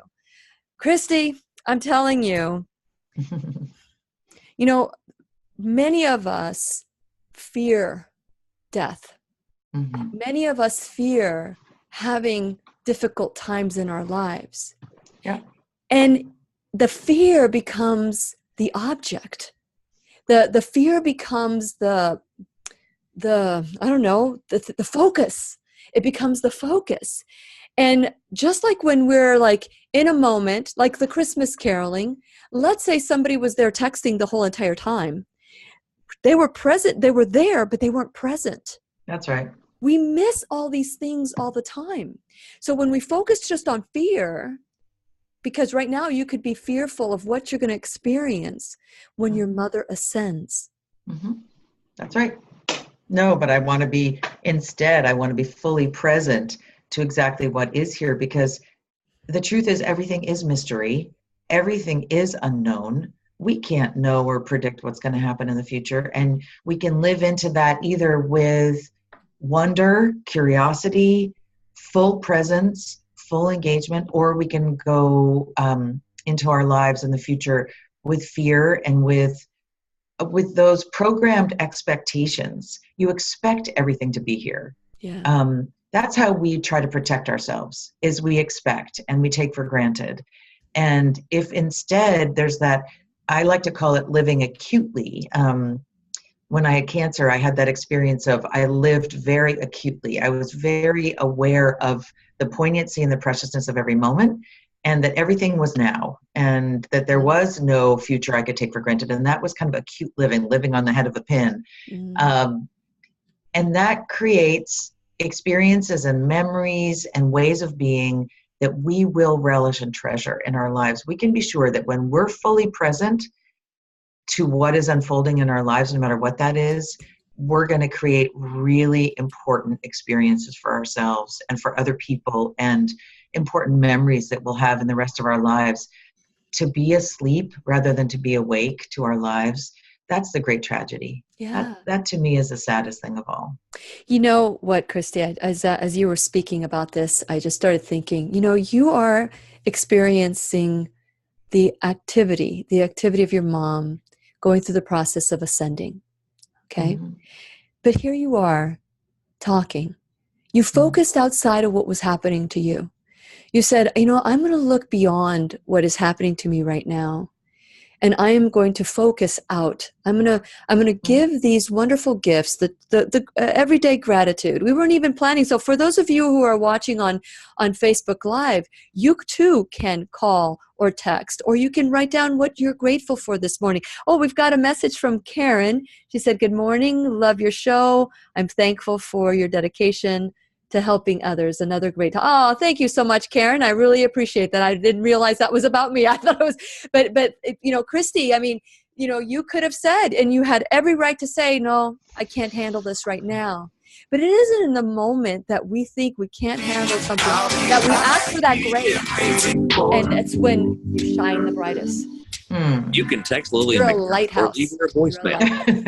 Kristi, I'm telling you, many of us fear death. Mm-hmm. Many of us fear having difficult times in our lives. Yeah. And the fear becomes the object. The fear becomes the focus. It becomes the focus. And just like when we're like in a moment, like the Christmas caroling, let's say somebody was there texting the whole entire time. They were present, they were there, but they weren't present. That's right. We miss all these things all the time. So when we focus just on fear, because right now you could be fearful of what you're going to experience when your mother ascends. Mm-hmm. That's right. No, but I want to be fully present to exactly what is here, because the truth is everything is mystery. Everything is unknown. We can't know or predict what's going to happen in the future. And we can live into that either with wonder, curiosity, full presence, full engagement, or we can go into our lives in the future with fear and with those programmed expectations. You expect everything to be here. Yeah. That's how we try to protect ourselves, is we expect and we take for granted. And if instead there's that, I like to call it living acutely. When I had cancer, I had that experience of I lived very acutely. I was very aware of the poignancy and the preciousness of every moment, and that everything was now, and that there was no future I could take for granted. And that was kind of acute living on the head of a pin. Mm. And that creates experiences and memories and ways of being that we will relish and treasure in our lives. We can be sure that when we're fully present to what is unfolding in our lives, no matter what that is, we're going to create really important experiences for ourselves and for other people, and important memories that we'll have in the rest of our lives. To be asleep rather than to be awake to our lives, that's the great tragedy. Yeah. That to me is the saddest thing of all. You know what, Kristi, as you were speaking about this, I just started thinking, you are experiencing the activity of your mom going through the process of ascending. Okay. Mm-hmm. But here you are talking. You focused outside of what was happening to you. You said, I'm going to look beyond what is happening to me right now. And I am going to focus out. I'm going to give these wonderful gifts, the everyday gratitude. We weren't even planning. So for those of you who are watching on Facebook Live, you too can call or text, or you can write down what you're grateful for this morning. Oh, we've got a message from Karen. She said, "Good morning. Love your show. I'm thankful for your dedication to helping others." Another great. Oh, thank you so much, Karen. I really appreciate that. I didn't realize that was about me. I thought it was, but Kristi, I mean, you could have said, and you had every right to say, no, I can't handle this right now. But it isn't in the moment that we think we can't handle something that we ask for that grace, and it's when you shine the brightest. You can text Lillian You're a lighthouse. Or leave her a voicemail.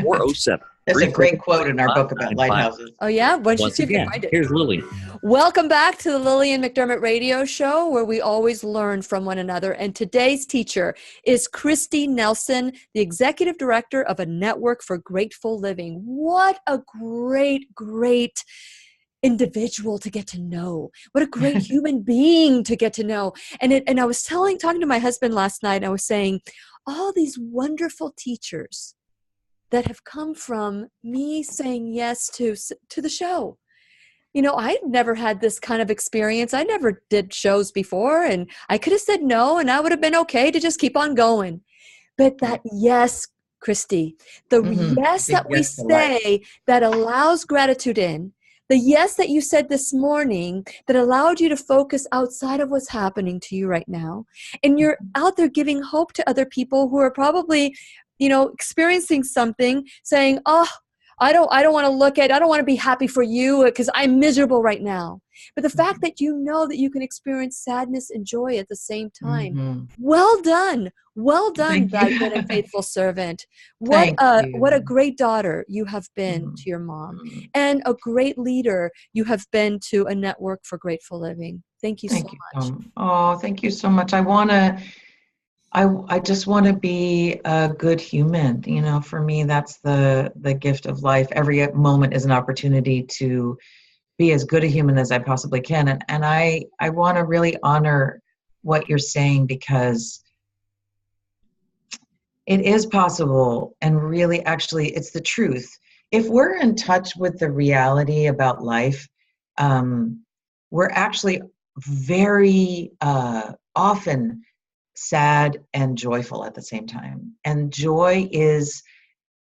407. That's a great quote in our book about lighthouses. Oh, yeah? Once again, here's Lillian. Welcome back to the Lillian McDermott Radio Show, where we always learn from one another. And today's teacher is Kristi Nelson, the Executive Director of a Network for Grateful Living. What a great individual to get to know. What a great human being to get to know. And I was talking to my husband last night, and I was saying, all these wonderful teachers that have come from me saying yes to the show. I never had this kind of experience. I never did shows before, and I could have said no, and I would have been okay to just keep on going. But that yes, Kristi, the yes Big that we yes to life. say that allows gratitude in, the yes that you said this morning that allowed you to focus outside of what's happening to you right now. And you're out there giving hope to other people who are probably, experiencing something, saying, oh, I don't want to I don't want to be happy for you because I'm miserable right now. But the fact that you know that you can experience sadness and joy at the same time, well done. Well done, thy good and faithful servant. What a great daughter you have been to your mom, and a great leader you have been to a network for grateful living. Thank you so much. Oh, thank you so much. I just want to be a good human. For me, that's the gift of life. Every moment is an opportunity to be as good a human as I possibly can. And I want to really honor what you're saying, because it is possible, and really, actually, it's the truth. If we're in touch with the reality about life, we're actually very often sad and joyful at the same time. And joy is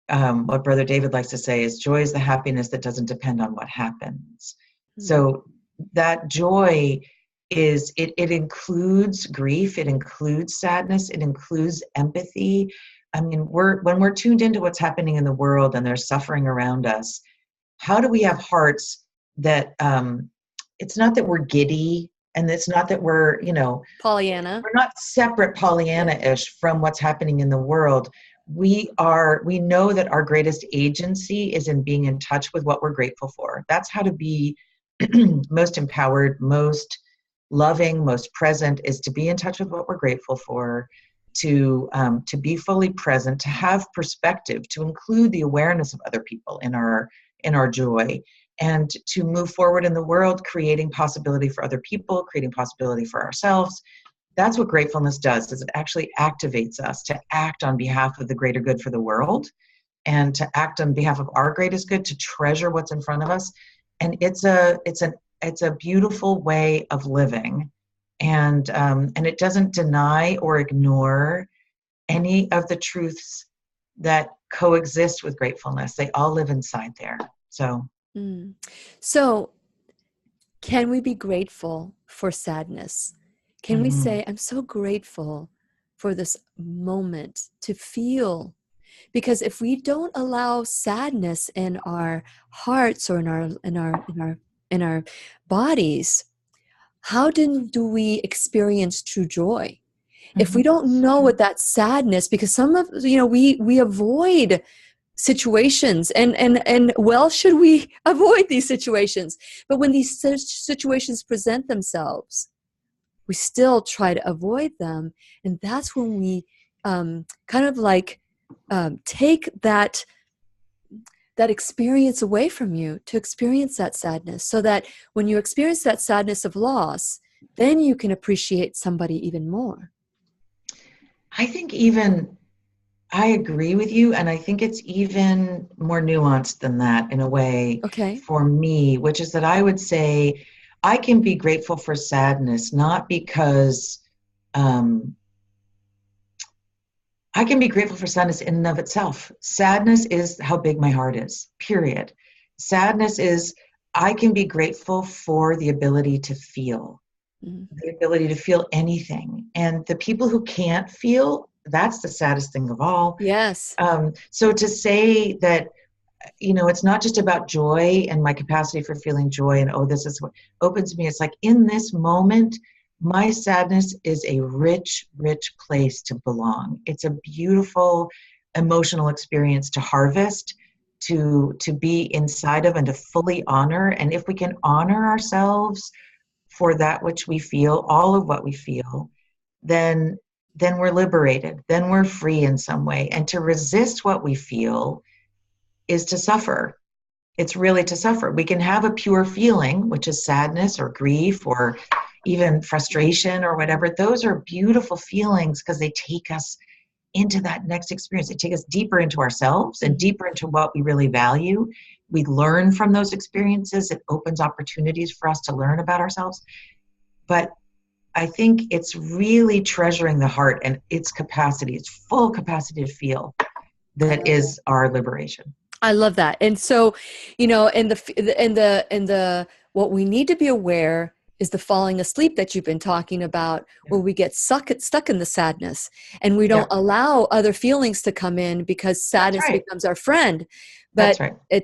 what Brother David likes to say is joy is the happiness that doesn't depend on what happens. So that joy is, it includes grief, it includes sadness, it includes empathy. I mean, when we're tuned into what's happening in the world and there's suffering around us, how do we have hearts that it's not that we're giddy, and it's not that we're, Pollyanna. We're not separate Pollyanna-ish from what's happening in the world. We know that our greatest agency is in being in touch with what we're grateful for. That's how to be most empowered, most loving, most present, is to be in touch with what we're grateful for, to be fully present, to have perspective, to include the awareness of other people in our joy, and to move forward in the world, creating possibility for other people, creating possibility for ourselves. That's what gratefulness does, is it actually activates us to act on behalf of the greater good for the world, and to act on behalf of our greatest good, to treasure what's in front of us. And it's a beautiful way of living. And it doesn't deny or ignore any of the truths that coexist with gratefulness. They all live inside there. So can we be grateful for sadness? Can we say, I'm so grateful for this moment to feel? Because if we don't allow sadness in our hearts or in our bodies, how do we experience true joy? If we don't know what that sadness, because we avoid situations, and well, should we avoid these situations? But when these situations present themselves, we still try to avoid them. And that's when we take that experience away from you, to experience that sadness, so that when you experience that sadness of loss, then you can appreciate somebody even more. I think I agree with you, and I think it's even more nuanced than that in a way for me, which is that I would say I can be grateful for sadness, not because I can be grateful for sadness in and of itself. Sadness is how big my heart is, period. Sadness is, I can be grateful for the ability to feel, the ability to feel anything. And the people who can't feel, that's the saddest thing of all. Yes. So to say that, it's not just about joy and my capacity for feeling joy and, this is what opens me. It's like, in this moment, my sadness is a rich, rich place to belong. It's a beautiful emotional experience to harvest, to be inside of, and to fully honor. And if we can honor ourselves for that which we feel, all of what we feel, then we're liberated, then we're free in some way. And to resist what we feel is to suffer. It's really to suffer. We can have a pure feeling, which is sadness or grief or even frustration or whatever. Those are beautiful feelings because they take us into that next experience. They take us deeper into ourselves and deeper into what we really value. We learn from those experiences. It opens opportunities for us to learn about ourselves. But I think it's really treasuring the heart and its capacity, its full capacity to feel, that is our liberation. I love that. And so, in the what we need to be aware is the falling asleep that you've been talking about, where we get stuck in the sadness and we don't allow other feelings to come in because sadness becomes our friend. But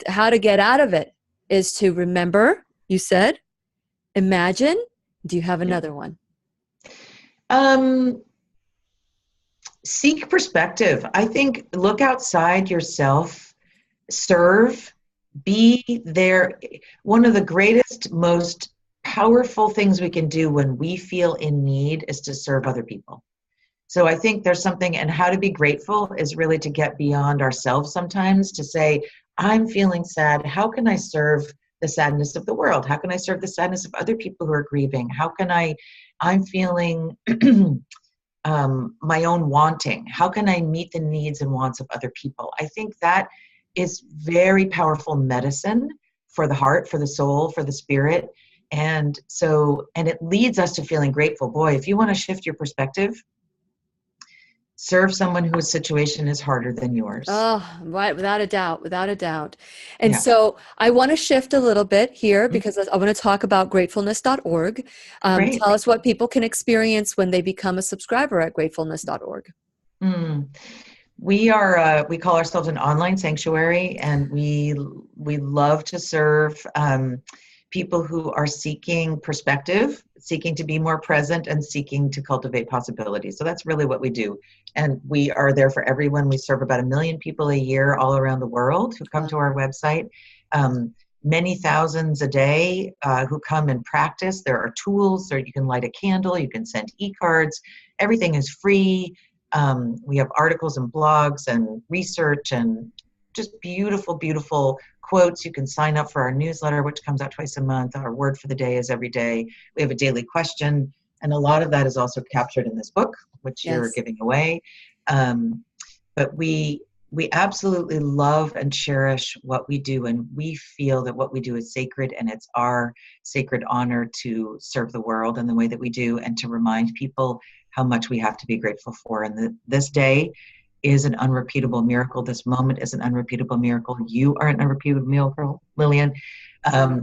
how to get out of it is to remember, you said, imagine. Do you have another one? Seek perspective. I think look outside yourself, serve, be there. One of the greatest, most powerful things we can do when we feel in need is to serve other people. So I think there's something, and how to be grateful is really to get beyond ourselves sometimes, to say, I'm feeling sad. How can I serve the sadness of the world? How can I serve the sadness of other people who are grieving? How can I'm feeling my own wanting. How can I meet the needs and wants of other people? I think that is very powerful medicine for the heart, for the soul, for the spirit. And it leads us to feeling grateful. Boy, if you want to shift your perspective, serve someone whose situation is harder than yours. Oh, right. Without a doubt. And so I want to shift a little bit here because I want to talk about gratefulness.org. Tell us what people can experience when they become a subscriber at gratefulness.org. We call ourselves an online sanctuary, and we love to serve people who are seeking perspective, seeking to be more present, and seeking to cultivate possibilities. So that's really what we do. And we are there for everyone. We serve about 1 million people a year all around the world who come to our website. Many thousands a day who come and practice. There are tools, or you can light a candle, you can send e-cards. Everything is free. We have articles and blogs and research and just beautiful, beautiful quotes. You can sign up for our newsletter, which comes out twice a month. Our word for the day is every day. We have a daily question, and a lot of that is also captured in this book, which you're giving away. But we absolutely love and cherish what we do, and we feel that what we do is sacred, and it's our sacred honor to serve the world in the way that we do, and to remind people how much we have to be grateful for. And this day is an unrepeatable miracle. This moment is an unrepeatable miracle. You are an unrepeatable miracle, Lillian.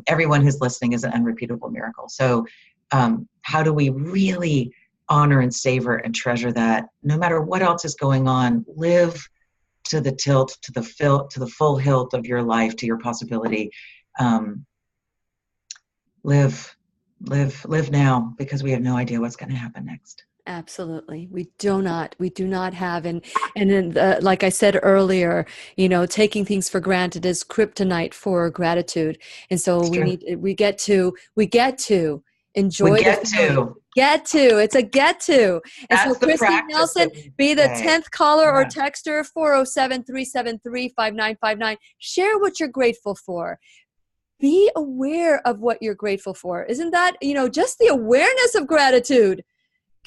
Everyone who's listening is an unrepeatable miracle. So how do we really honor and savor and treasure that? No matter what else is going on, live to the tilt, to the full hilt of your life, to your possibility. Live now, because we have no idea what's going to happen next. Absolutely. We do not have. And like I said earlier, taking things for granted is kryptonite for gratitude. And so we get to enjoy it's a get to. And that's so Kristi Nelson, be the 10th caller or texter, 407-373-5959. Share what you're grateful for. Be aware of what you're grateful for. Isn't that, just the awareness of gratitude.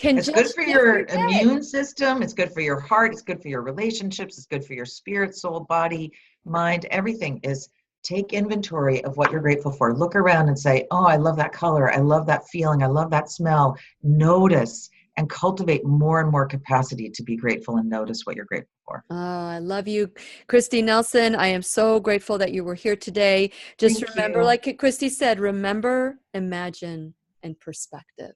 It's good for your immune system. It's good for your heart. It's good for your relationships. It's good for your spirit, soul, body, mind. Everything is, take inventory of what you're grateful for. Look around and say, oh, I love that color. I love that feeling. I love that smell. Notice and cultivate more and more capacity to be grateful and notice what you're grateful for. Oh, I love you, Kristi Nelson. I am so grateful that you were here today. Just remember, like Kristi said, remember, imagine, and perspective.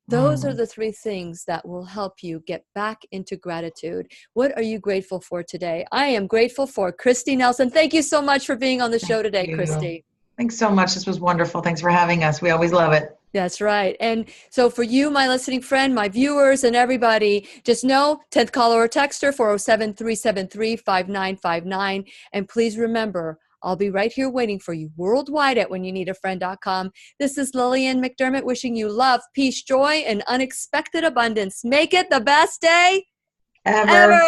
Those are the 3 things that will help you get back into gratitude. What are you grateful for today? I am grateful for Kristi Nelson. Thank you so much for being on the show today, Kristi. Thanks so much. This was wonderful. Thanks for having us. We always love it. That's right. And so for you, my listening friend, my viewers, and everybody, just know, 10th caller or texter, 407-373-5959. And please remember, I'll be right here waiting for you worldwide at whenyouneedafriend.com. This is Lillian McDermott wishing you love, peace, joy, and unexpected abundance. Make it the best day ever.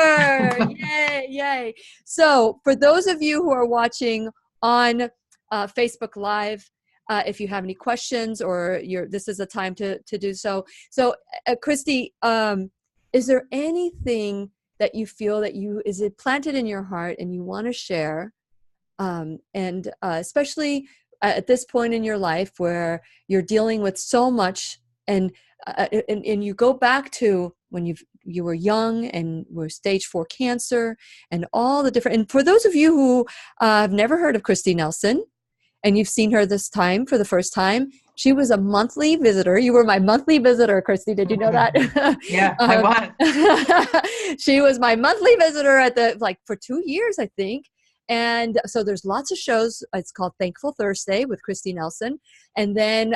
Yay, yay. So for those of you who are watching on Facebook Live, if you have any questions or this is a time to do so. So Kristi, is there anything that you feel that is it planted in your heart and you want to share? And especially at this point in your life where you're dealing with so much, and you go back to when you were young and were stage 4 cancer and all the different, and for those of you who have never heard of Kristi Nelson and you've seen her this time for the first time, she was a monthly visitor. You were my monthly visitor, Kristi. Did you know that? Yeah, I was. She was my monthly visitor for 2 years, I think. And so there's lots of shows. It's called Thankful Thursday with Kristi Nelson. And then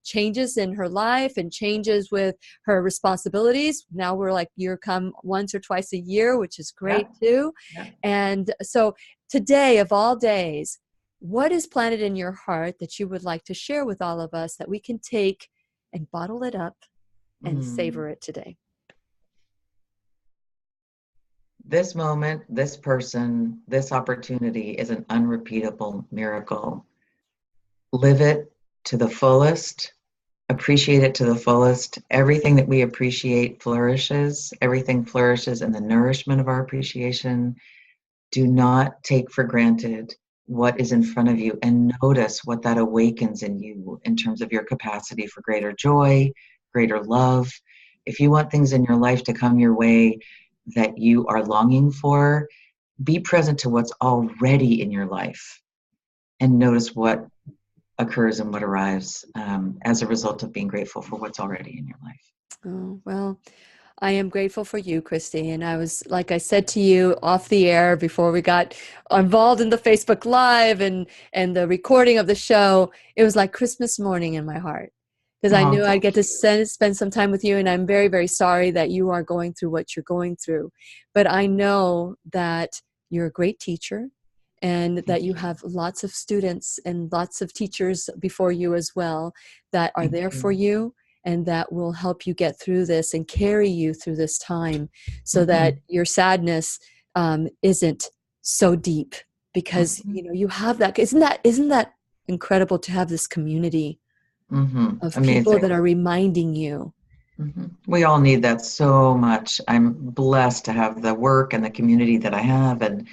changes in her life and changes with her responsibilities. Now we're like, you come once or twice a year, which is great too. Yeah. And so today of all days, what is planted in your heart that you would like to share with all of us that we can take and bottle it up and savor it today? This moment, this person, this opportunity is an unrepeatable miracle. Live it to the fullest, appreciate it to the fullest. Everything that we appreciate flourishes. Everything flourishes in the nourishment of our appreciation. Do not take for granted what is in front of you, and notice what that awakens in you in terms of your capacity for greater joy, greater love. If you want things in your life to come your way that you are longing for, be present to what's already in your life and notice what occurs and what arrives as a result of being grateful for what's already in your life. Oh, well, I am grateful for you, Kristi. And I was, like I said to you off the air before we got involved in the Facebook Live and the recording of the show, it was like Christmas morning in my heart. Because I knew I'd get to spend some time with you, and I'm very, very sorry that you are going through what you're going through. But I know that you're a great teacher, and that you have lots of students and lots of teachers before you as well that are there for you and that will help you get through this and carry you through this time so that your sadness isn't so deep, because you have that. Isn't that incredible to have this community of people that are reminding you? We all need that so much. I'm blessed to have the work and the community that I have, and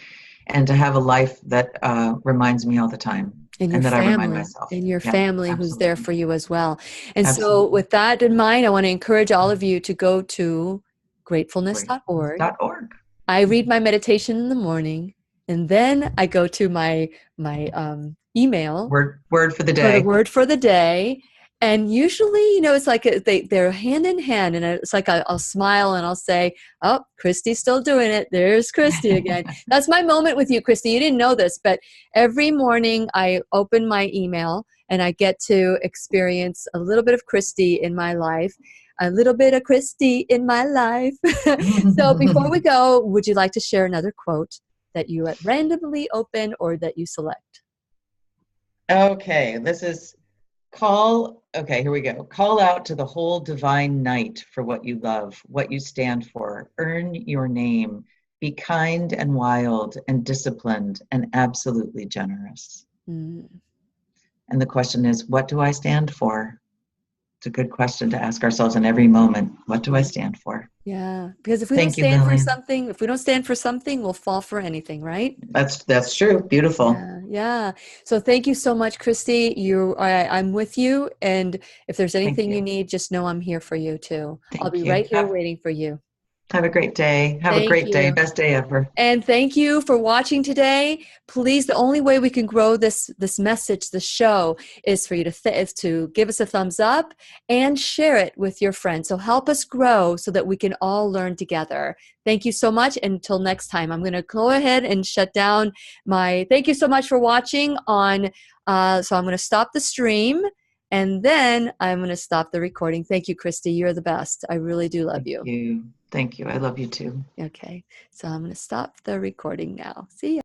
to have a life that reminds me all the time. And your family, I remind myself. And your family absolutely. Who's there for you as well. And Absolutely. So with that in mind, I want to encourage all of you to go to gratefulness.org. I read my meditation in the morning, and then I go to my email. Word for the day. For the word for the day. And usually, it's like they're hand in hand, and it's like I'll smile and I'll say, "Oh, Kristi's still doing it. There's Kristi again." That's my moment with you, Kristi. You didn't know this, but every morning I open my email and I get to experience a little bit of Kristi in my life, a little bit of Kristi in my life. So before we go, would you like to share another quote that you randomly open or that you select? Okay, here we go. Call out to the whole divine night for what you love, what you stand for. Earn your name. Be kind and wild and disciplined and absolutely generous. And the question is, what do I stand for? It's a good question to ask ourselves in every moment. What do I stand for? Yeah, because if we don't stand for something, we'll fall for anything, right? That's true. Beautiful. Yeah. So thank you so much, Kristi. I'm with you, and if there's anything you need, just know I'm here for you too. I'll be right here waiting for you. Have a great day. Have a great day. Best day ever. And thank you for watching today. Please, the only way we can grow this message, this show, is for you to give us a thumbs up and share it with your friends. So help us grow so that we can all learn together. Thank you so much. Until next time, I'm going to go ahead and shut down thank you so much for watching so I'm going to stop the stream. And then I'm going to stop the recording. Thank you, Kristi. You're the best. I really do love you. Thank you. I love you too. Okay. So I'm going to stop the recording now. See ya.